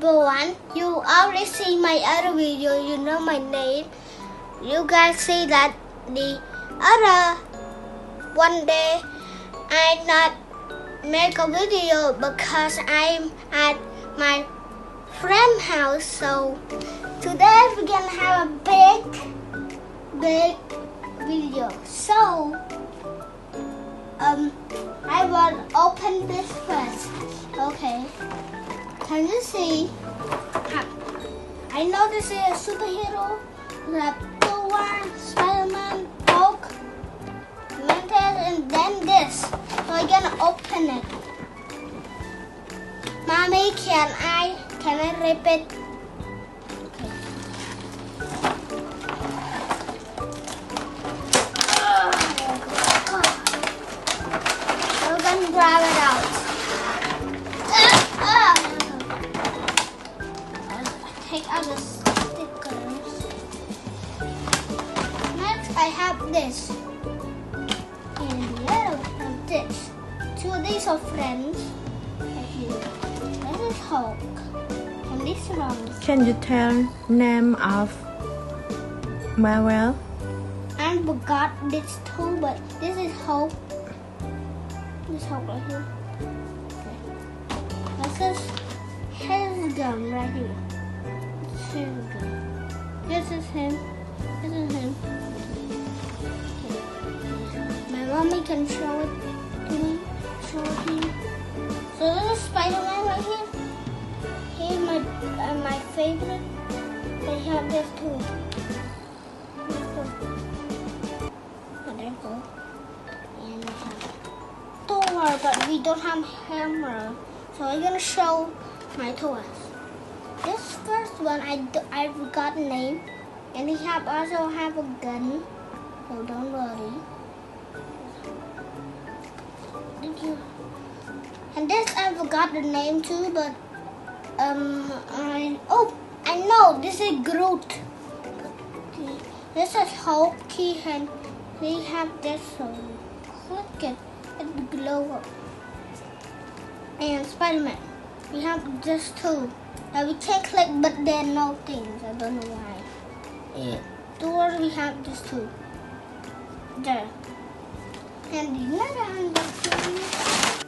Everyone, you already see my other video, you know my name. You guys see that the other one day I not make a video because I'm at my friend's house. So today we're gonna have a big video. So I will open this first. Okay. Can you see? I know this is a superhero. We have Thor, Spider-Man, Hulk, Mantis, and then this. So I'm gonna open it. Mommy, can I rip it? Okay. We're gonna grab it out. Take out the stickers. Next, I have this. And the other one have this. Two of these are friends. This is Hulk. And this one. Can you tell name of Marvel? I forgot this too, but this is Hulk. This Hulk right here. Okay. This is his gun right here. This is him. This is him. Okay. My mommy can show it to me. Show it to you. So this is Spider-Man right here. He's my favorite. They have this too. Oh, there you go. And we have Thor, but we don't have hammer. So I'm gonna show my toys. This first one, I forgot the name, and he also have a gun, so don't worry. And this I forgot the name too, but I know this is Groot. This is Hulk, and he have this, so click it, it glow up. And Spider-Man, we have this too. We can click, but there are no things. I don't know why. Yeah. Thor, we have this too. There. And the other unboxing.